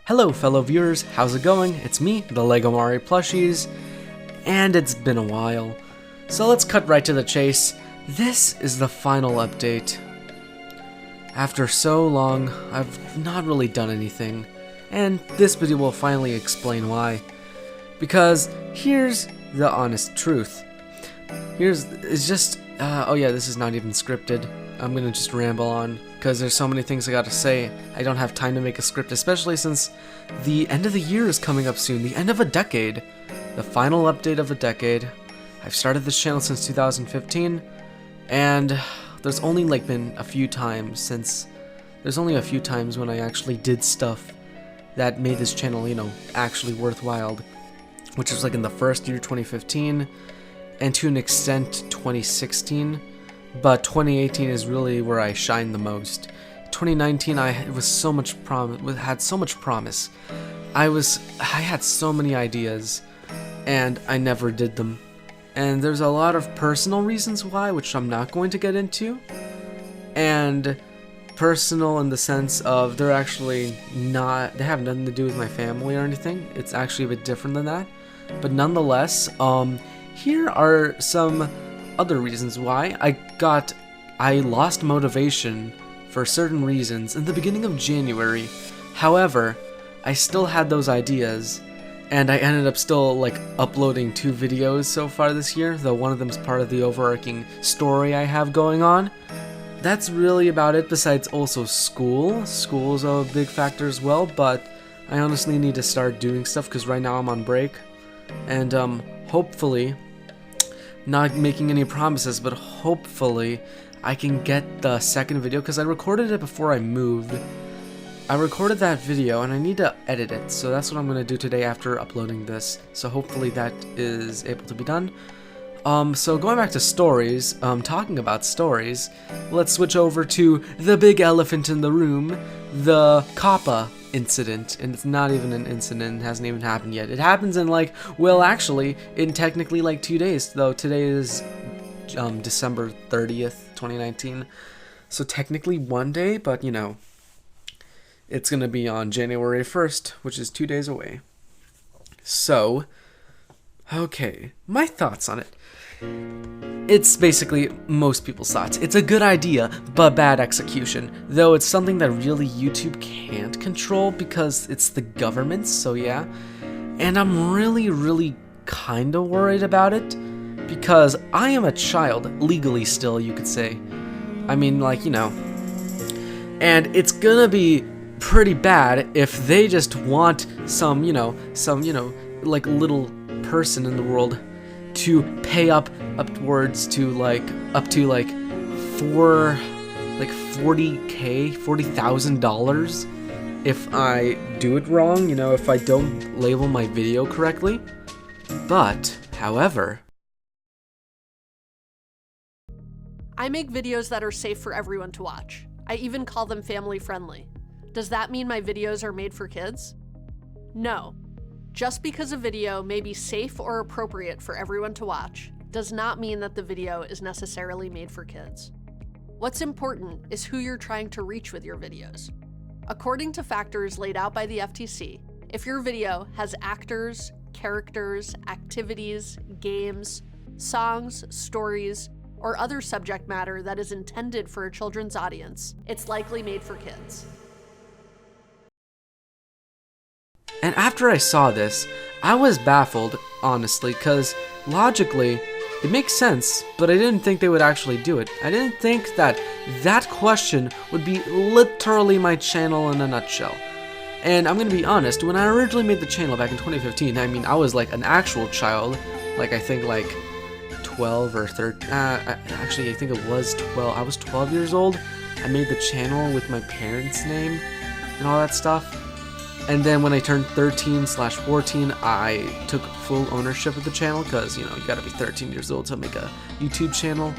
Hello fellow viewers, how's it going? It's me, the Lego Mario Plushies, and it's been a while. So let's cut right to the chase. This is the final update. After so long, I've not really done anything, and this video will finally explain why. Because here's the honest truth. This is not even scripted. I'm gonna just ramble on, because there's so many things I gotta say. I don't have time to make a script, especially since the end of the year is coming up soon, the end of a decade. The final update of a decade. I've started this channel since 2015, and there's only been a few times when I actually did stuff that made this channel, actually worthwhile. Which was in the first year, 2015, and to an extent, 2016. But 2018 is really where I shine the most. 2019, had so much promise. I had so many ideas, and I never did them. And there's a lot of personal reasons why, which I'm not going to get into. And personal in the sense of they have nothing to do with my family or anything. It's actually a bit different than that. But nonetheless, here are some other reasons why I lost motivation for certain reasons in the beginning of January. However, I still had those ideas, and I ended up still uploading 2 videos so far this year, though one of them is part of the overarching story I have going on. That's really about it, besides also school. School's a big factor as well, but I honestly need to start doing stuff because right now I'm on break. And hopefully, not making any promises, but hopefully I can get the second video, because I recorded it before I moved. I recorded that video and I need to edit it, so that's what I'm going to do today after uploading this. So hopefully that is able to be done. So going back to stories, talking about stories, let's switch over to the big elephant in the room, the Kappa incident. And it's not even an incident, it hasn't even happened yet. It happens in in technically 2 days, though today is December 30th, 2019. So technically 1 day, but it's gonna be on January 1st, which is 2 days away. So, okay, my thoughts on it. It's basically most people's thoughts. It's a good idea, but bad execution. Though it's something that really YouTube can't control because it's the government, so yeah. And I'm really kinda worried about it because I am a child, legally still, you could say. I mean, and it's gonna be pretty bad if they just want some little person in the world to pay upwards to $40,000 if I do it wrong, if I don't label my video correctly. But, however, I make videos that are safe for everyone to watch. I even call them family friendly. Does that mean my videos are made for kids? No. Just because a video may be safe or appropriate for everyone to watch does not mean that the video is necessarily made for kids. What's important is who you're trying to reach with your videos. According to factors laid out by the FTC, if your video has actors, characters, activities, games, songs, stories, or other subject matter that is intended for a children's audience, it's likely made for kids. and after I saw this, I was baffled, honestly, because logically, it makes sense, but I didn't think they would actually do it. I didn't think that question would be literally my channel in a nutshell. And I'm gonna be honest, when I originally made the channel back in 2015, I was an actual child, I think 12 or 13, actually I think it was 12, I was 12 years old. I made the channel with my parents' name and all that stuff. And then when I turned 13/14, I took full ownership of the channel, because, you gotta be 13 years old to make a YouTube channel.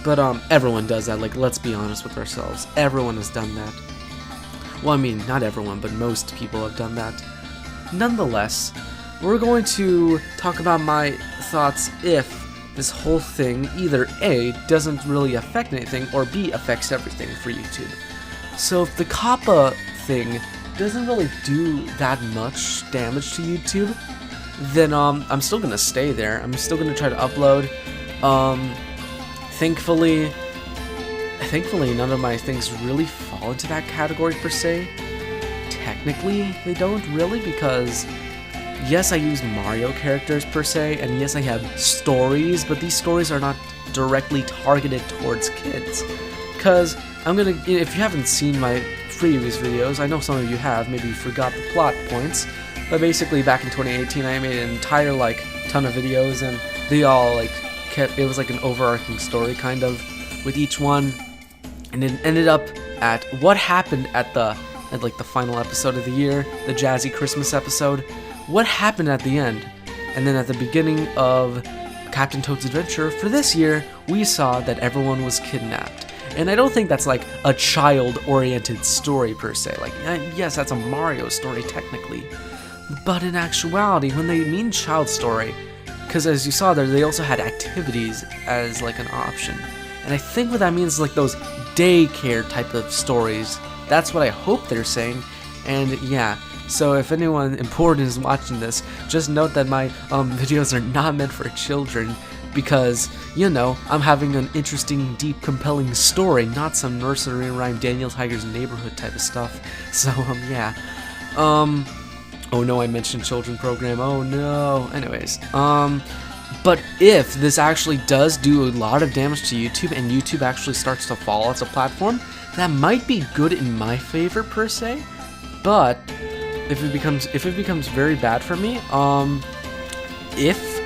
But everyone does that, let's be honest with ourselves. Everyone has done that. Well, not everyone, but most people have done that. Nonetheless, we're going to talk about my thoughts if this whole thing either A, doesn't really affect anything, or B, affects everything for YouTube. So if the Kappa thing doesn't really do that much damage to YouTube, then I'm still gonna stay there. I'm still gonna try to upload. Thankfully none of my things really fall into that category per se. Technically, they don't really, because yes, I use Mario characters per se, and yes, I have stories, but these stories are not directly targeted towards kids. Because if you haven't seen my previous videos, I know some of you have, maybe you forgot the plot points, but basically back in 2018 I made an entire ton of videos, and they all it was like an overarching story kind of with each one, and it ended up at what happened at the final episode of the year, the jazzy Christmas episode. What happened at the end, and then at the beginning of Captain Toad's Adventure for this year, we saw that everyone was kidnapped. And I don't think that's like a child-oriented story per se. Yes, that's a Mario story technically, but in actuality, when they mean child story, because as you saw there, they also had activities as an option. And I think what that means is those daycare type of stories. That's what I hope they're saying. And yeah, so if anyone important is watching this, just note that my videos are not meant for children, because, I'm having an interesting, deep, compelling story, not some nursery rhyme Daniel Tiger's Neighborhood type of stuff. So, yeah. Oh no, I mentioned children program, oh no. Anyways, but if this actually does do a lot of damage to YouTube, and YouTube actually starts to fall as a platform, that might be good in my favor per se. But if it becomes very bad for me, if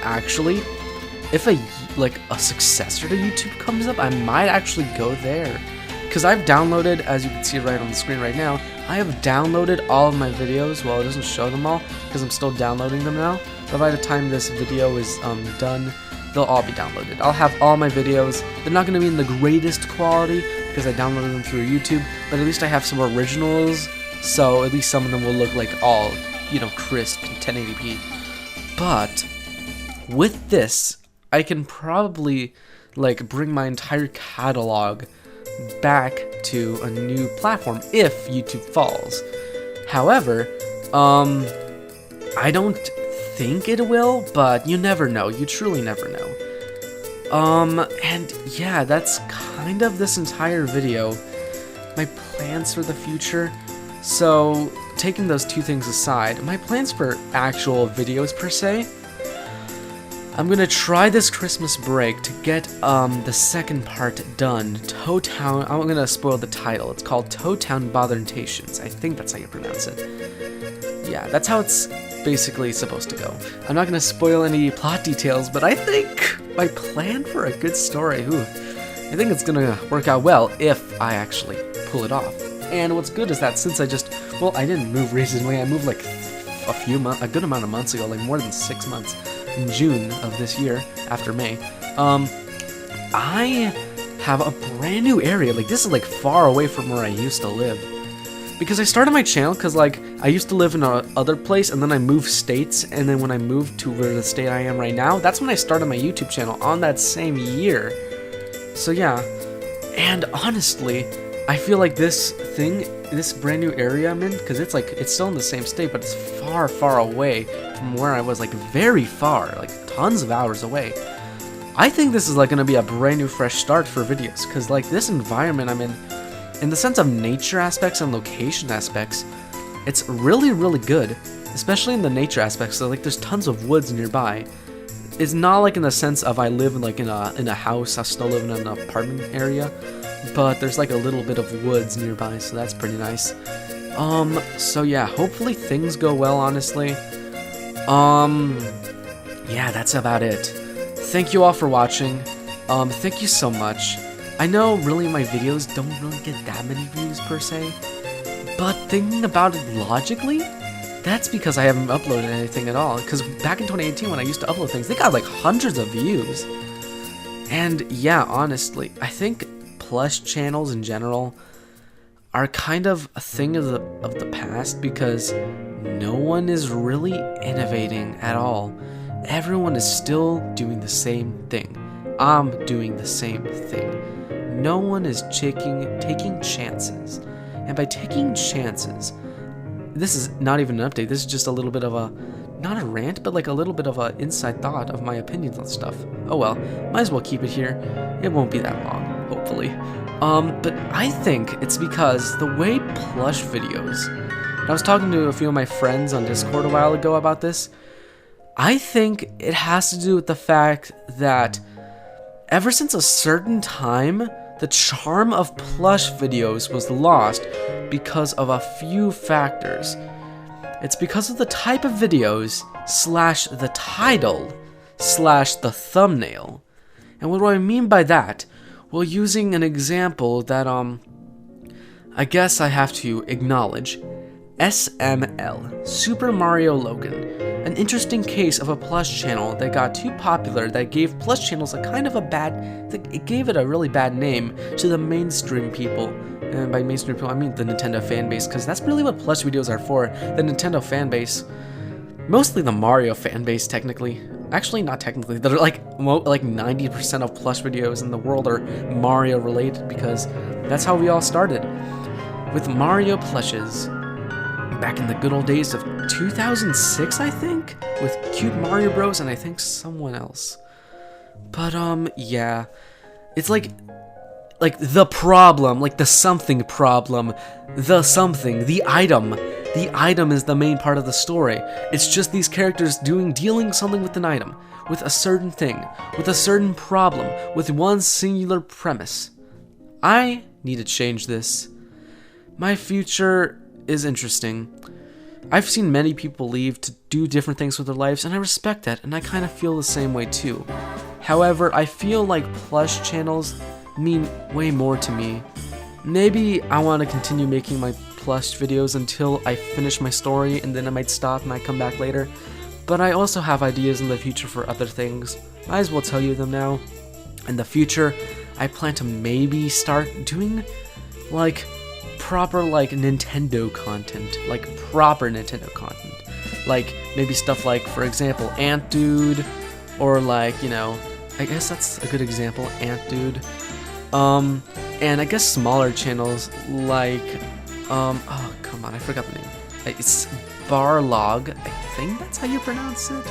a successor to YouTube comes up, I might actually go there. Because I've downloaded, as you can see right on the screen right now, I have downloaded all of my videos. Well, it doesn't show them all because I'm still downloading them now. But by the time this video is done, they'll all be downloaded. I'll have all my videos. They're not going to be in the greatest quality because I downloaded them through YouTube, but at least I have some originals, so at least some of them will look all, crisp and 1080p. But with this, I can probably bring my entire catalog back to a new platform if YouTube falls. However, I don't think it will, but you never know. You truly never know. And yeah, that's kind of this entire video. My plans for the future. So, taking those two things aside, my plans for actual videos per se, I'm gonna try this Christmas break to get the second part done. Toad Town, I'm gonna spoil the title. It's called Toad Town Botherentations. I think that's how you pronounce it. Yeah, that's how it's basically supposed to go. I'm not gonna spoil any plot details, but I think my plan for a good story, I think it's gonna work out well if I actually pull it off. And what's good is that since I didn't move recently, I moved a good amount of months ago, more than 6 months. In June of this year, after May, I have a brand new area. This is far away from where I used to live. Because I started my channel because I used to live in a other place, and then I moved states, and then when I moved to where the state I am right now, that's when I started my YouTube channel on that same year. So yeah, and honestly, I feel this brand new area I'm in, because it's still in the same state, but it's far, far away from where I was, very far, tons of hours away. I think this is gonna be a brand new fresh start for videos, because this environment I'm in the sense of nature aspects and location aspects, it's really, really good, especially in the nature aspects. So there's tons of woods nearby. It's not in the sense of I live in a house, I still live in an apartment area, but there's a little bit of woods nearby, so that's pretty nice. So yeah, hopefully things go well, honestly. Yeah, that's about it. Thank you all for watching. Thank you so much. I know really my videos don't really get that many views per se, but thinking about it logically, that's because I haven't uploaded anything at all. Because back in 2018 when I used to upload things, they got hundreds of views. And yeah, honestly, I think plush channels in general are kind of a thing of the past, because no one is really innovating at all. Everyone is still doing the same thing. I'm doing the same thing. No one is taking chances. And by taking chances, this is not even an update. This is just a little bit of a, not a rant, but like a little bit of a inside thought of my opinions on stuff. Oh well, might as well keep it here. It won't be that long, hopefully. But I think it's because the way plush videos, and I was talking to a few of my friends on Discord a while ago about this, I think it has to do with the fact that ever since a certain time, the charm of plush videos was lost because of a few factors. It's because of the type of videos, / the title, / the thumbnail. And what do I mean by that? Well, using an example that, I guess I have to acknowledge. SML, Super Mario Logan, an interesting case of a plush channel that got too popular that gave plush channels a kind of a bad, it gave it a really bad name to the mainstream people. And by mainstream people, I mean the Nintendo fan base, because that's really what plush videos are for, the Nintendo fan base. Mostly the Mario fan base, technically. Actually, not technically. They're like 90% of plush videos in the world are Mario related, because that's how we all started. With Mario plushes. Back in the good old days of 2006, I think, with cute Mario Bros. And I think someone else. But yeah, it's like the problem, like the something problem, the something, the item. The item is the main part of the story. It's just these characters dealing something with an item, with a certain thing, with a certain problem, with one singular premise. I need to change this. My future is interesting. I've seen many people leave to do different things with their lives, and I respect that, and I kind of feel the same way too. However, I feel like plush channels mean way more to me. Maybe I want to continue making my plush videos until I finish my story, and then I might stop and I come back later. But I also have ideas in the future for other things. Might as well tell you them now. In the future, I plan to maybe start doing like proper like Nintendo content, like proper Nintendo content, like maybe stuff like, for example, Ant Dude, or like, you know, I guess that's a good example, Ant Dude, and I guess smaller channels like, oh come on, I forgot the name, it's Barlog, I think that's how you pronounce it,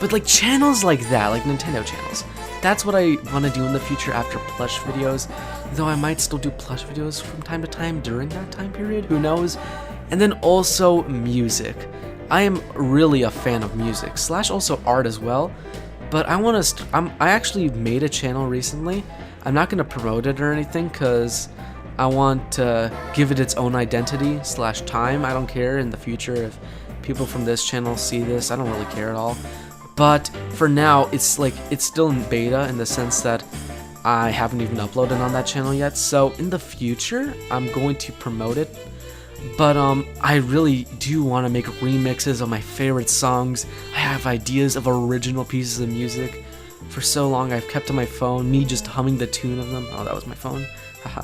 but like channels like that, like Nintendo channels, that's what I want to do in the future after plush videos. Though I might still do plush videos from time to time during that time period, who knows? And then also music. I am really a fan of music, / also art as well. But I want to, I actually made a channel recently. I'm not going to promote it or anything because I want to give it its own identity / time. I don't care in the future if people from this channel see this. I don't really care at all. But for now, it's like, it's still in beta in the sense that I haven't even uploaded on that channel yet, so in the future, I'm going to promote it, but I really do want to make remixes of my favorite songs. I have ideas of original pieces of music. For so long, I've kept on my phone, me just humming the tune of them. Oh, that was my phone. Haha.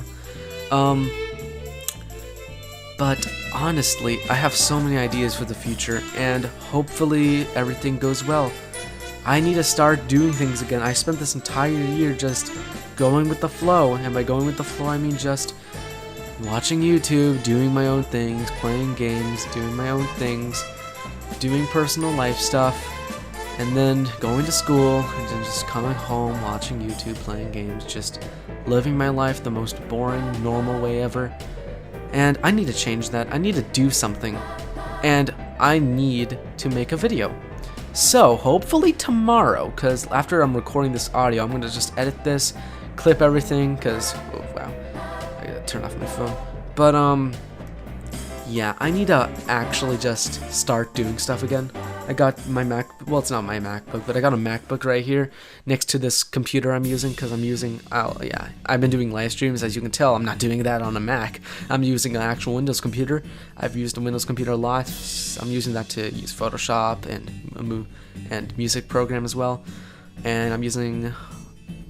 But honestly, I have so many ideas for the future, and hopefully everything goes well. I need to start doing things again. I spent this entire year just going with the flow, and by going with the flow I mean just watching YouTube, doing my own things, playing games, doing my own things, doing personal life stuff, and then going to school, and then just coming home, watching YouTube, playing games, just living my life the most boring, normal way ever. And I need to change that. I need to do something, and I need to make a video. So, hopefully tomorrow, because after I'm recording this audio, I'm going to just edit this, clip everything, because, oh, wow, I gotta turn off my phone. But, yeah, I need to actually just start doing stuff again. I got my well, it's not my MacBook, but I got a MacBook right here next to this computer I'm using, because I'm using, yeah, I've been doing live streams. As you can tell, I'm not doing that on a Mac. I'm using an actual Windows computer. I've used a Windows computer a lot. I'm using that to use Photoshop and music program as well. And I'm using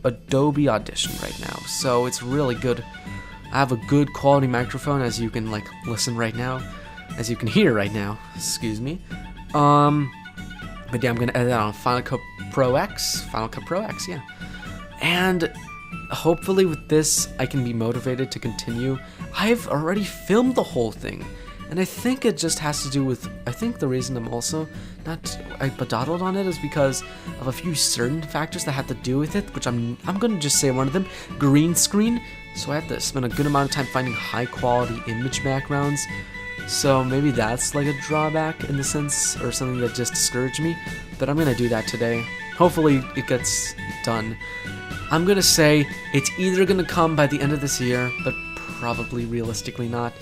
Adobe Audition right now, so it's really good. I have a good quality microphone, as you can, like, listen right now, as you can hear right now, excuse me. But yeah, I'm gonna edit that on Final Cut Pro X, yeah. And hopefully with this, I can be motivated to continue. I've already filmed the whole thing, And I think it just has to do with, I think the reason I'm also I bedaddled on it is because of a few certain factors that have to do with it, which I'm gonna just say one of them, green screen. So I have to spend a good amount of time finding high quality image backgrounds. So maybe that's like a drawback in the sense, or something that just discouraged me, but I'm gonna do that today. Hopefully it gets done. I'm gonna say it's either gonna come by the end of this year, but probably realistically not.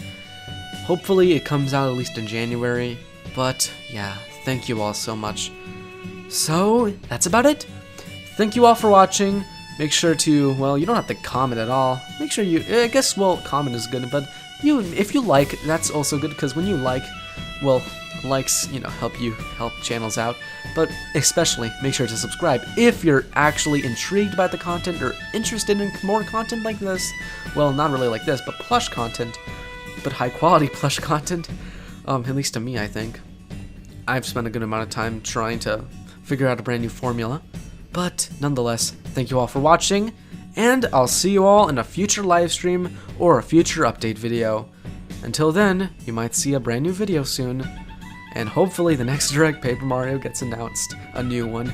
Hopefully it comes out at least in January, but yeah, thank you all so much. So, that's about it. Thank you all for watching. Make sure to, well, you don't have to comment at all. Make sure you, I guess, well, comment is good, but if you like, that's also good, because when you like, well, likes, you know, help channels out, but especially make sure to subscribe if you're actually intrigued by the content or interested in more content like this. Well, not really like this, but plush content, but high quality plush content, at least to me, I think. I've spent a good amount of time trying to figure out a brand new formula, but nonetheless, thank you all for watching, and I'll see you all in a future live stream or a future update video. Until then, you might see a brand new video soon. And hopefully the next Direct Paper Mario gets announced, a new one.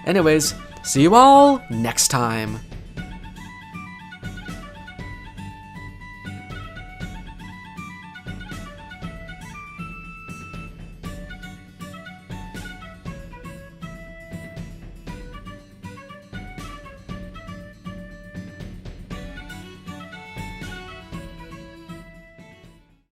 Anyways, see you all next time.